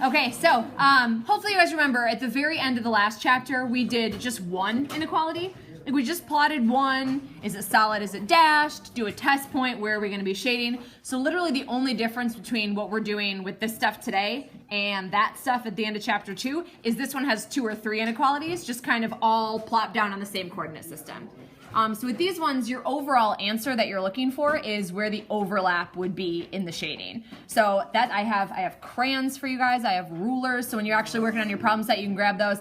Okay, so hopefully you guys remember at the very end of the last chapter, we did just one inequality. Like we just plotted one. Is it solid? Is it dashed? Do a test point. Where are we going to be shading? So literally the only difference between what we're doing with this stuff today and that stuff at the end of chapter 2 is this one has 2 or 3 inequalities, just kind of all plopped down on the same coordinate system. So with these ones, your overall answer that you're looking for is where the overlap would be in the shading. So that I have crayons for you guys. I have rulers. So when you're actually working on your problem set, you can grab those.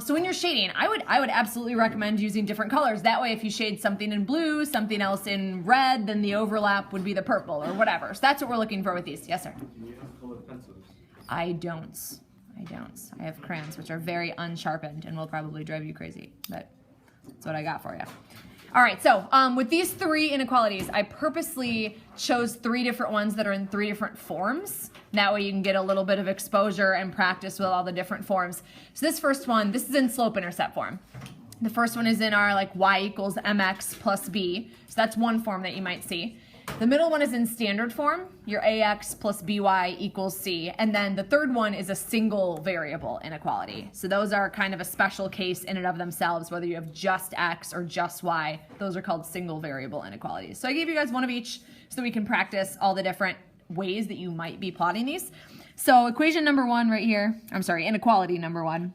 So when you're shading, I would absolutely recommend using different colors. That way, if you shade something in blue, something else in red, then the overlap would be the purple or whatever. So that's what we're looking for with these. Yes, sir. Do you have colored pencils? I don't. I have crayons, which are very unsharpened and will probably drive you crazy. But that's what I got for you. All right, so with these 3 inequalities, I purposely chose 3 different ones that are in 3 different forms. That way you can get a little bit of exposure and practice with all the different forms. So this first one, this is in slope-intercept form. The first one is in our like y equals mx plus b. So that's one form that you might see. The middle one is in standard form, your ax plus by equals c. And then the third one is a single variable inequality. So those are kind of a special case in and of themselves, whether you have just x or just y. Those are called single variable inequalities. So I gave you guys one of each so we can practice all the different ways that you might be plotting these. So equation number 1 right here, inequality number 1.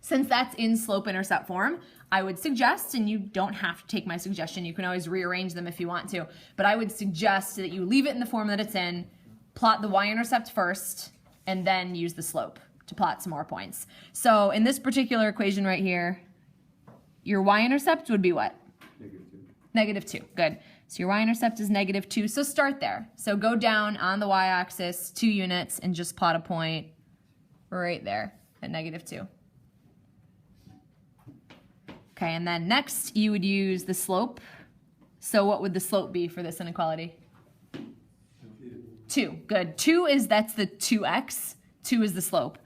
Since that's in slope-intercept form, I would suggest, and you don't have to take my suggestion, you can always rearrange them if you want to, but I would suggest that you leave it in the form that it's in, plot the y-intercept first, and then use the slope to plot some more points. So in this particular equation right here, your y-intercept would be what? -2. Good. So your y-intercept is -2, so start there. So go down on the y-axis 2 units and just plot a point right there at -2. Okay, and then next you would use the slope. So what would the slope be for this inequality? 2. Good. 2 is, that's the 2x. 2 is the slope.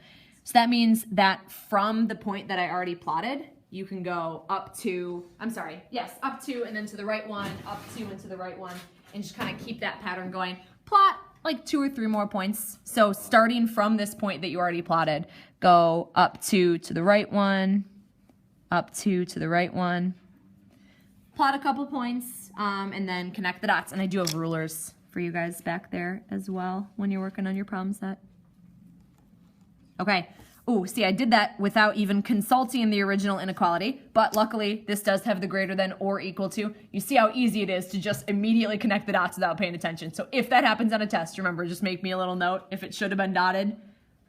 So that means that from the point that I already plotted, you can go up to, up 2 and then to the right one, up 2 and to the right one, and just kind of keep that pattern going. Plot like 2 or 3 more points. So starting from this point that you already plotted, go up 2 to the right one, up 2 to the right one, plot a couple points, and then connect the dots. And I do have rulers for you guys back there as well when you're working on your problem set. Okay. Oh, see, I did that without even consulting the original inequality, but luckily this does have the greater than or equal to. You see how easy it is to just immediately connect the dots without paying attention. So if that happens on a test, remember, just make me a little note. If it should have been dotted,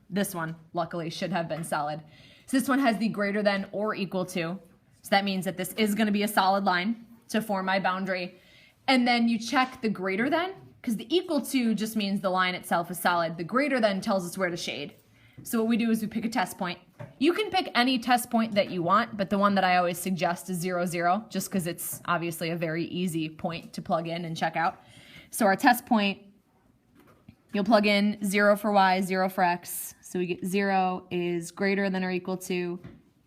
this one luckily should have been solid. So this one has the greater than or equal to. So that means that this is going to be a solid line to form my boundary. And then you check the greater than, because the equal to just means the line itself is solid. The greater than tells us where to shade. So what we do is we pick a test point. You can pick any test point that you want, but the one that I always suggest is 0, 0, just because it's obviously a very easy point to plug in and check out. So our test point, you'll plug in 0 for y, 0 for x. So we get 0 is greater than or equal to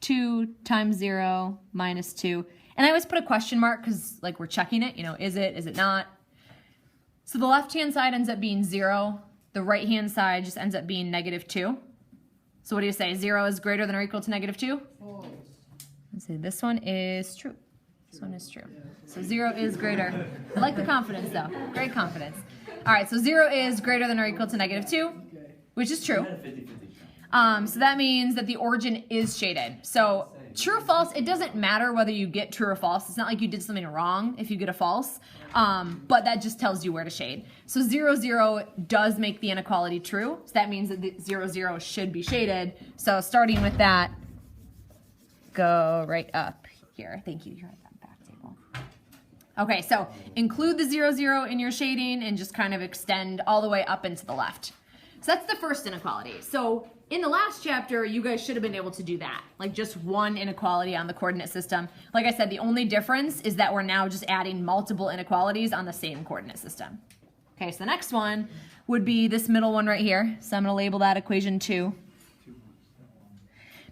2 times 0 minus 2. And I always put a question mark because like we're checking it, is it not? So the left-hand side ends up being 0. The right-hand side just ends up being -2. So what do you say? 0 is greater than or equal to -2? False. Let's see, this one is true. This one is true. So 0 is greater. I like the confidence though. Great confidence. All right, so 0 is greater than or equal to -2. Which is true. So that means that the origin is shaded. So true or false, it doesn't matter whether you get true or false. It's not like you did something wrong if you get a false, but that just tells you where to shade. So 0, 0 does make the inequality true. So that means that the 0, 0 should be shaded. So starting with that, go right up here. Thank you. You're at that back table. Okay, so include the 0, 0 in your shading and just kind of extend all the way up and to the left. So that's the first inequality. So in the last chapter, you guys should have been able to do that, like just one inequality on the coordinate system. Like I said, the only difference is that we're now just adding multiple inequalities on the same coordinate system. Okay, so the next one would be this middle one right here. So I'm going to label that equation 2.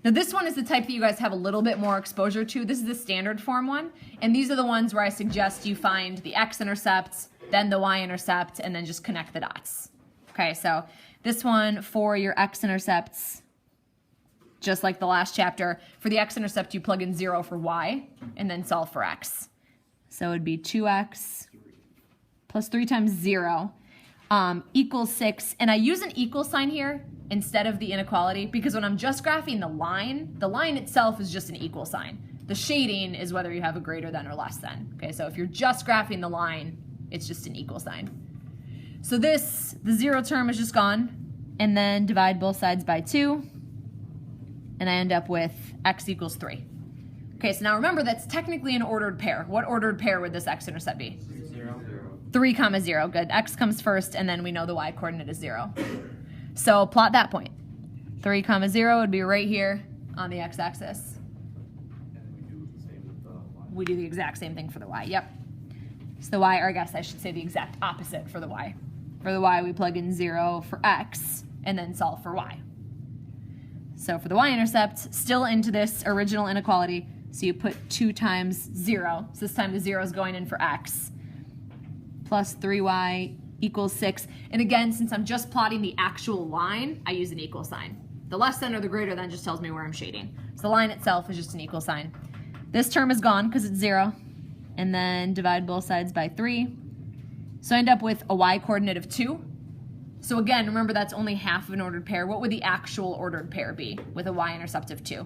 Now this one is the type that you guys have a little bit more exposure to. This is the standard form one, and these are the ones where I suggest you find the x-intercept, then the y-intercept, and then just connect the dots. Okay, so this one for your x-intercepts, just like the last chapter, for the x-intercept you plug in 0 for y and then solve for x. So it would be 2x plus 3 times 0 equals 6. And I use an equal sign here instead of the inequality because when I'm just graphing the line itself is just an equal sign. The shading is whether you have a greater than or less than. Okay, so if you're just graphing the line, it's just an equal sign. So the 0 term is just gone, and then divide both sides by 2, and I end up with x equals 3. Okay, so now remember that's technically an ordered pair. What ordered pair would this x-intercept be? 0. 3, 0. Good. X comes first, and then we know the y coordinate is 0. So plot that point. 3, 0 would be right here on the x-axis. We do the exact same thing for the y. Yep. So the y, or I guess I should say the exact opposite for the y. For the y, we plug in 0 for x, and then solve for y. So for the y-intercept, still into this original inequality, so you put 2 times 0. So this time the 0 is going in for x. Plus 3y equals 6. And again, since I'm just plotting the actual line, I use an equal sign. The less than or the greater than just tells me where I'm shading. So the line itself is just an equal sign. This term is gone because it's 0. And then divide both sides by 3. So I end up with a y coordinate of 2. So again, remember that's only half of an ordered pair. What would the actual ordered pair be with a y-intercept of 2?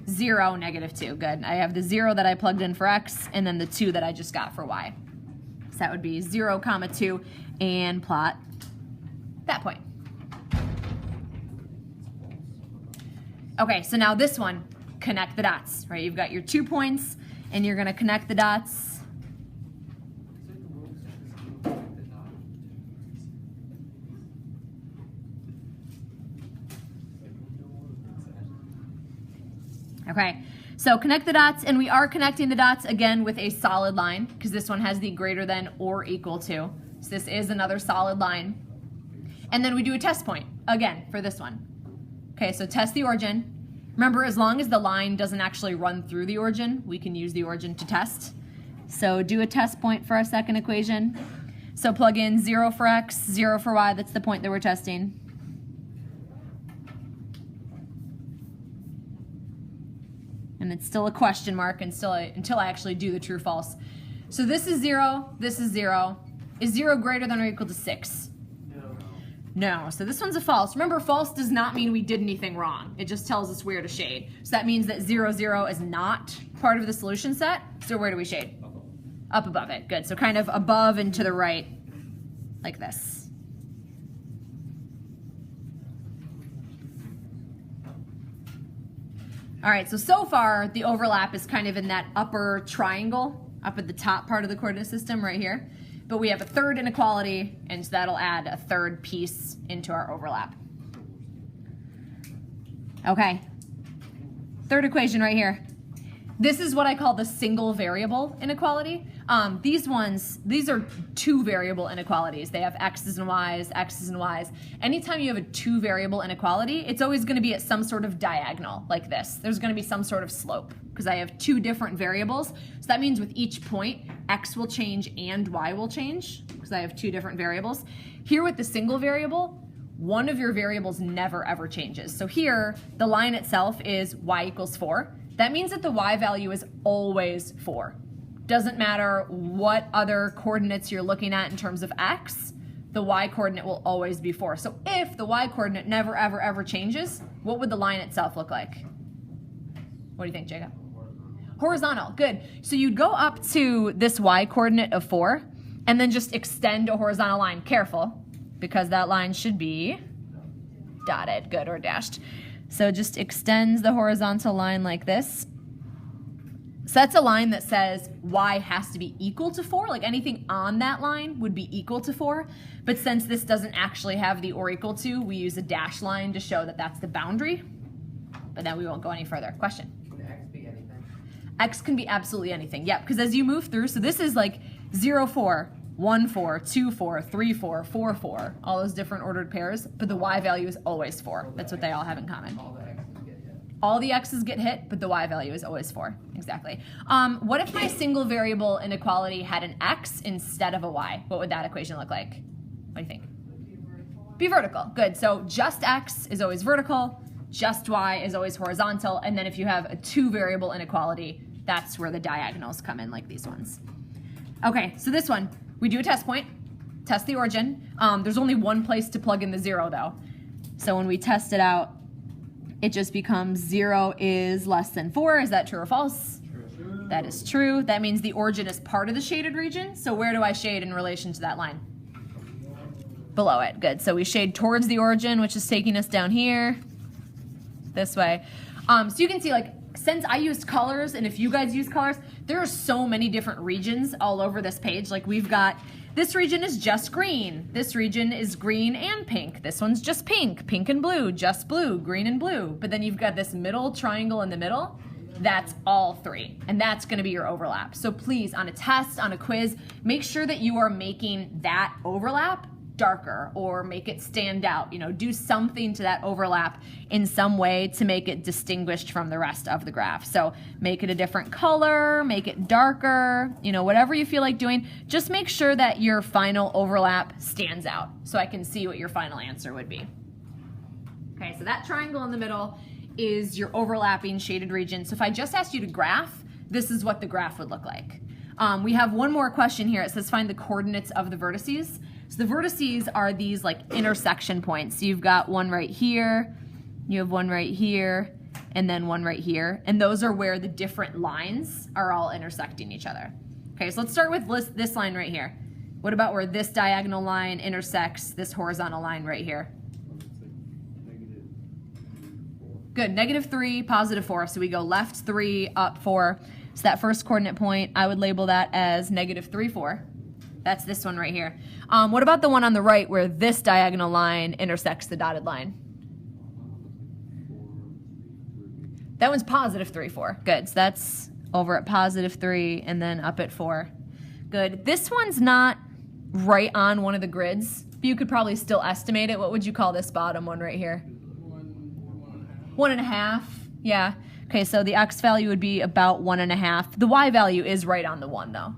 0, -2. Good. I have the 0 that I plugged in for x, and then the 2 that I just got for y. So that would be 0, 2, and plot that point. Okay, so now this one, connect the dots, right? You've got your 2 points, and you're going to connect the dots. Okay, so connect the dots, and we are connecting the dots again with a solid line because this one has the greater than or equal to. So this is another solid line. And then we do a test point again for this one. Okay, so test the origin. Remember, as long as the line doesn't actually run through the origin, we can use the origin to test. So do a test point for our second equation. So plug in 0 for x, 0 for y. That's the point that we're testing. And it's still a question mark until I actually do the true false. So this is 0, this is 0. Is 0 greater than or equal to 6? No, so this one's a false. Remember, false does not mean we did anything wrong. It just tells us where to shade. So that means that 0, 0 is not part of the solution set. So where do we shade? Up above it. Good. So kind of above and to the right, like this. All right, so far the overlap is kind of in that upper triangle, up at the top part of the coordinate system right here. But we have a third inequality, and so that'll add a third piece into our overlap. Okay, third equation right here. This is what I call the single variable inequality. These are 2 variable inequalities. They have x's and y's, x's and y's. Anytime you have a 2 variable inequality, it's always going to be at some sort of diagonal like this. There's going to be some sort of slope because I have 2 different variables. So that means with each point, x will change and y will change because I have 2 different variables. Here with the single variable, one of your variables never ever changes. So here, the line itself is y equals 4. That means that the y value is always 4. Doesn't matter what other coordinates you're looking at in terms of x, the y coordinate will always be 4. So if the y coordinate never, ever, ever changes, what would the line itself look like? What do you think, Jacob? Horizontal. Good. So you'd go up to this y coordinate of 4 and then just extend a horizontal line. Careful, because that line should be dotted, good, or dashed. So it just extends the horizontal line like this. So that's a line that says y has to be equal to 4. Like anything on that line would be equal to 4. But since this doesn't actually have the or equal to, we use a dash line to show that that's the boundary. But then we won't go any further. Question? Can x be anything? X can be absolutely anything. Yep, because as you move through, so this is like 0, 4, 1, 4, 2, 4, 3, 4, 4, 4, all those different ordered pairs, but the y value is always 4. That's what they all have in common. All the x's get hit. All the x's get hit, but the y value is always 4. Exactly. What if my single variable inequality had an x instead of a y? What would that equation look like? What do you think? be vertical. Good. So just x is always vertical, just y is always horizontal, and then if you have a 2-variable inequality, that's where the diagonals come in, like these ones. Okay, so this one, we do a test point, test the origin. There's only one place to plug in the 0, though. So when we test it out, it just becomes 0 is less than 4. Is that true or false? True. That is true. That means the origin is part of the shaded region. So where do I shade in relation to that line? Below it. Good. So we shade towards the origin, which is taking us down here, this way. So you can see, like, since I used colors, and if you guys use colors, there are so many different regions all over this page. Like, we've got, this region is just green. This region is green and pink. This one's just pink, pink and blue, just blue, green and blue. But then you've got this middle triangle in the middle. That's all 3, and that's gonna be your overlap. So please, on a test, on a quiz, make sure that you are making that overlap darker or make it stand out. You know, do something to that overlap in some way to make it distinguished from the rest of the graph. So make it a different color, make it darker, you know, whatever you feel like doing. Just make sure that your final overlap stands out so I can see what your final answer would be. Okay, so that triangle in the middle is your overlapping shaded region. So if I just asked you to graph, this is what the graph would look like. We have one more question here. It says find the coordinates of the vertices. So the vertices are these like intersection points. So you've got one right here, you have one right here, and then one right here. And those are where the different lines are all intersecting each other. Okay, so let's start with this line right here. What about where this diagonal line intersects this horizontal line right here? Good, -3, +4. So we go left 3, up 4. So that first coordinate point, I would label that as -3, 4. That's this one right here. What about the one on the right where this diagonal line intersects the dotted line? That one's +3, 4. Good, so that's over at +3 and then up at 4. Good. This one's not right on one of the grids, but you could probably still estimate it. What would you call this bottom one right here? 1.5. Yeah. Okay, so the x value would be about 1.5. The y value is right on the 1, though.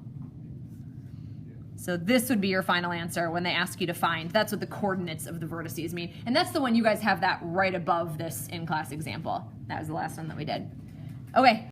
So this would be your final answer when they ask you to find. That's what the coordinates of the vertices mean. And that's the one you guys have that right above this in-class example. That was the last one that we did. Okay.